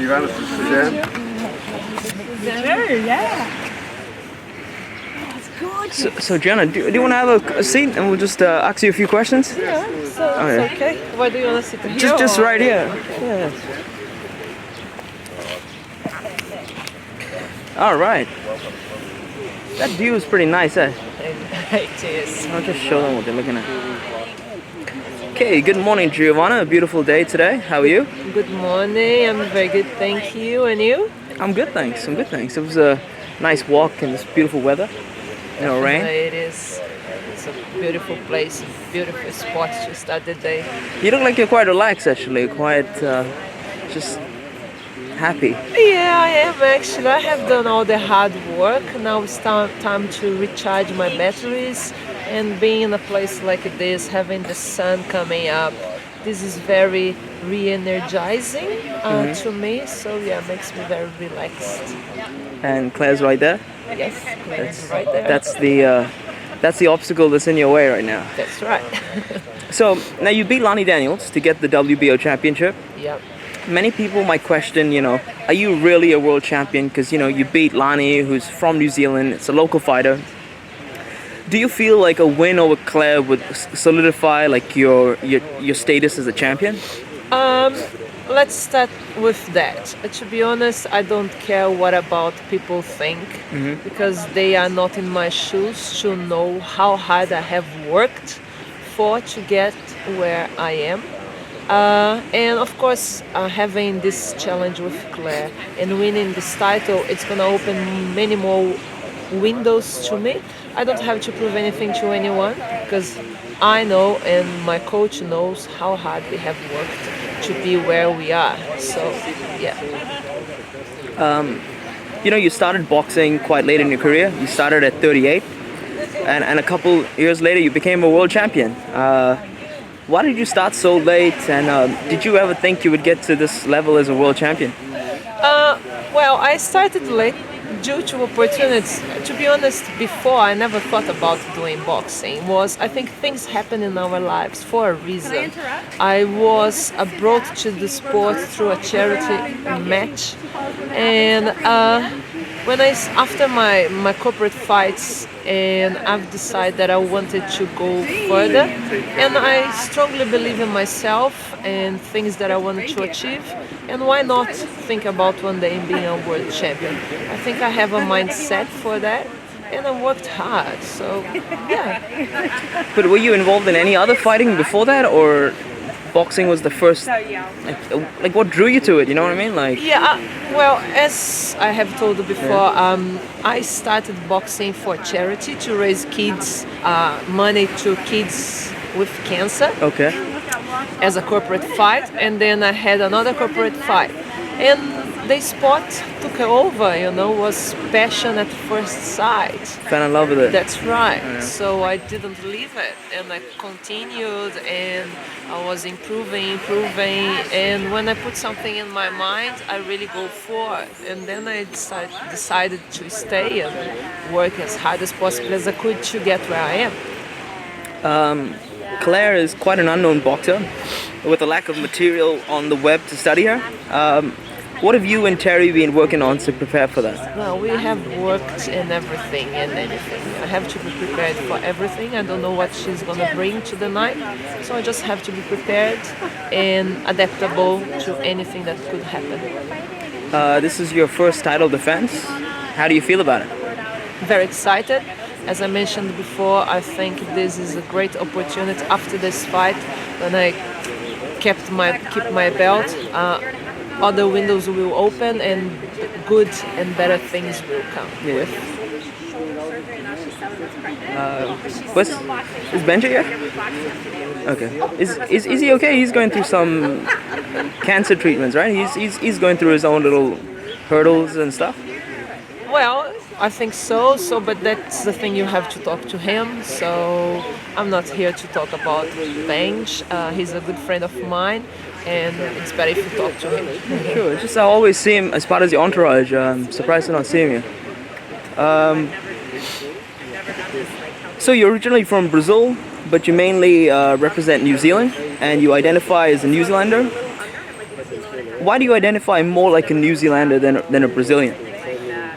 Geovana from Suzanne. So Gianna, do you want to have a seat and we'll just ask you a few questions? Yeah, so it's okay. Why do you want to sit here? Just right here. Okay. Yeah. All right. That view is pretty nice, eh? It is. I'll just show them what they're looking at. Okay, good morning, Geovana. A beautiful day today. How are you? Good morning. I'm very good, thank you. And you? I'm good, thanks. I'm good, thanks. It was a nice walk in this beautiful weather. No rain. It is. It's a beautiful place, beautiful spot to start the day. You look like you're quite relaxed, actually. Quite just happy. Yeah, I am actually. I have done all the hard work. Now it's time to recharge my batteries. And being in a place like this, having the sun coming up, this is very re-energizing to me. So yeah, it makes me very relaxed. And Claire's right there. Yes, Claire's right there. That's the obstacle that's in your way right now. That's right. So now you beat Lonnie Daniels to get the WBO championship. Yep. Many people might question, are you really a world champion? Because you beat Lonnie, who's from New Zealand. It's a local fighter. Do you feel like a win over Claire would solidify like your status as a champion? Let's start with that. To be honest, I don't care what about people think because they are not in my shoes to know how hard I have worked to get where I am. And of course, having this challenge with Claire and winning this title, it's gonna open many more windows to me. I don't have to prove anything to anyone because I know and my coach knows how hard we have worked to be where we are. So, yeah. You started boxing quite late in your career. You started at 38, and a couple years later you became a world champion. Why did you start so late, and did you ever think you would get to this level as a world champion? Well, I started late due to opportunities. To be honest, before I never thought about doing boxing. I think things happen in our lives for a reason. I was brought to the sport through a charity match, and after my corporate fights, and I've decided that I wanted to go further, and I strongly believe in myself and things that I wanted to achieve, and why not think about one day being a world champion? I think I have a mindset for that, and I worked hard, so yeah. But were you involved in any other fighting before that, or boxing was the first, like what drew you to it, you know what I mean? Well, as I have told you before, I started boxing for charity to raise money to kids with cancer. Okay. As a corporate fight, and then I had another corporate fight. And the sport took over, was passion at first sight. Fell in love with it. That's right. Yeah. So I didn't leave it, and I continued, and I was improving, and when I put something in my mind, I really go for it. And then I decided to stay and work as hard as possible as I could to get where I am. Claire is quite an unknown boxer with a lack of material on the web to study her. What have you and Terry been working on to prepare for that? Well, we have worked in everything and anything. I have to be prepared for everything. I don't know what she's going to bring to the night, so I just have to be prepared and adaptable to anything that could happen. This is your first title defense. How do you feel about it? Very excited. As I mentioned before, I think this is a great opportunity after this fight. When I keep my belt, other windows will open and good and better things will come. Yeah. Is Benji here? Okay. Is he okay? He's going through some cancer treatments, right? He's going through his own little hurdles and stuff. Well, I think so. But that's the thing, you have to talk to him. So I'm not here to talk about Benj. He's a good friend of mine, and it's better if you talk to him. Sure. Just I always see him as part of the entourage. I'm surprised to not see him here. So you're originally from Brazil, but you mainly represent New Zealand, and you identify as a New Zealander. Why do you identify more like a New Zealander than a Brazilian?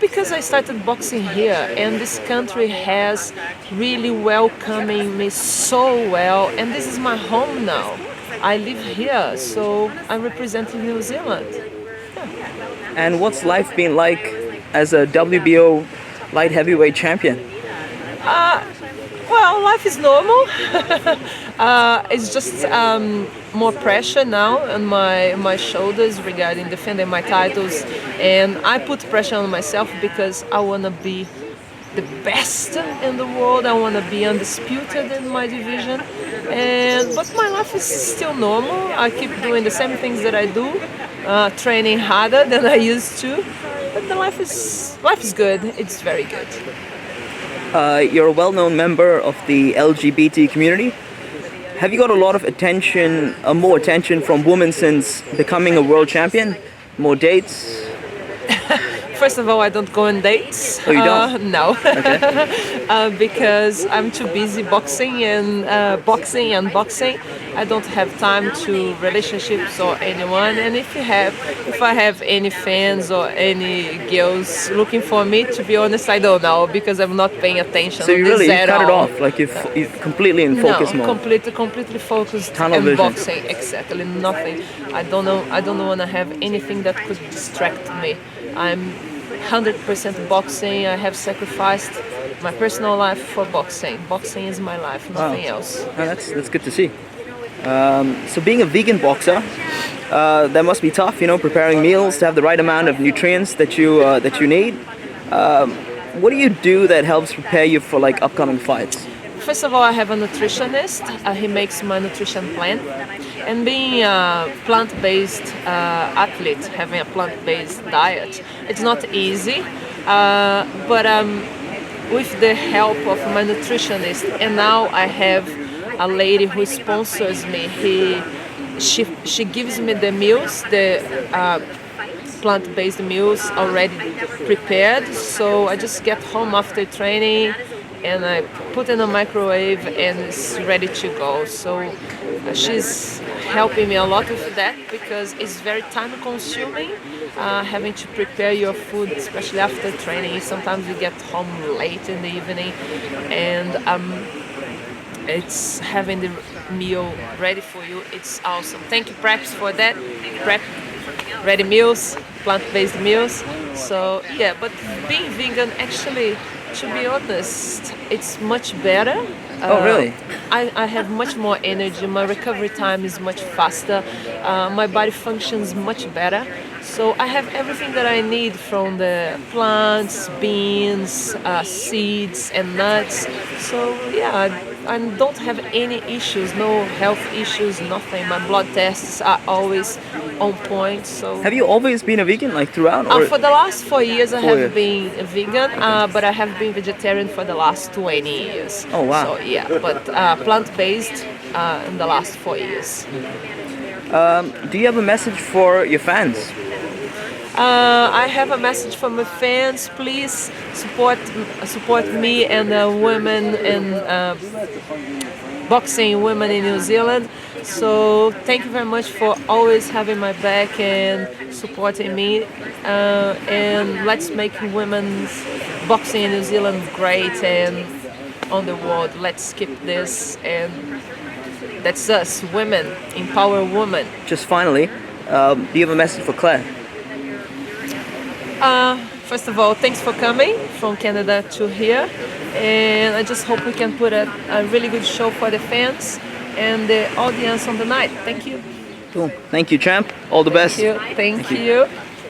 Because I started boxing here, and this country has really welcoming me so well, and this is my home now. I live here, so I'm representing New Zealand. And what's life been like as a WBO light heavyweight champion? Well, life is normal. It's just more pressure now on my shoulders regarding defending my titles, and I put pressure on myself because I want to be the best in the world. I want to be undisputed in my division, but my life is still normal. I keep doing the same things that I do, training harder than I used to. But the life is good. It's very good. You're a well-known member of the LGBT community. Have you got a lot of attention, more attention from women since becoming a world champion? More dates? First of all, I don't go on dates. Oh, you don't? No. Okay. Because I'm too busy boxing and boxing. I don't have time to relationships or anyone. And if I have any fans or any girls looking for me, to be honest, I don't know because I'm not paying attention. So you really at cut it all. off, like you're completely in focus mode. Completely focused Tunnel on vision. boxing. Exactly, nothing. I don't want to have anything that could distract me. I'm 100% boxing. I have sacrificed my personal life for boxing. Boxing is my life, nothing else. Oh, that's good to see. So being a vegan boxer, that must be tough, preparing meals to have the right amount of nutrients that you need. What do you do that helps prepare you for like upcoming fights? First of all, I have a nutritionist. He makes my nutrition plan. And being a plant-based athlete, having a plant-based diet, it's not easy. But with the help of my nutritionist, and now I have a lady who sponsors me. She gives me the meals, the plant-based meals already prepared. So I just get home after training and I put in a microwave and it's ready to go. So she's helping me a lot with that because it's very time consuming having to prepare your food, especially after training. Sometimes you get home late in the evening and it's having the meal ready for you. It's awesome. Thank you, Preps, for that. Prep ready meals, plant-based meals. So yeah, but being vegan actually, to be honest, it's much better. Oh, really? I have much more energy. My recovery time is much faster. My body functions much better. So I have everything that I need from the plants, beans, seeds, and nuts. So yeah, I don't have any issues, no health issues, nothing. My blood tests are always on point. So have you always been a vegan, like throughout? Or? For the last 4 years, I 4 have years. been a vegan, but I have been vegetarian for the last 20 years. Oh, wow. So yeah, but plant-based in the last 4 years. Do you have a message for your fans? I have a message for my fans. Please support me and the women and boxing women in New Zealand. So thank you very much for always having my back and supporting me. And let's make women's boxing in New Zealand great and on the world. Let's keep this, and that's us, women, empower women. Just finally, do you have a message for Claire? First of all, thanks for coming from Canada to here, and I just hope we can put a really good show for the fans and the audience on the night. Thank you. Cool. Thank you, champ. All the best. Thank you.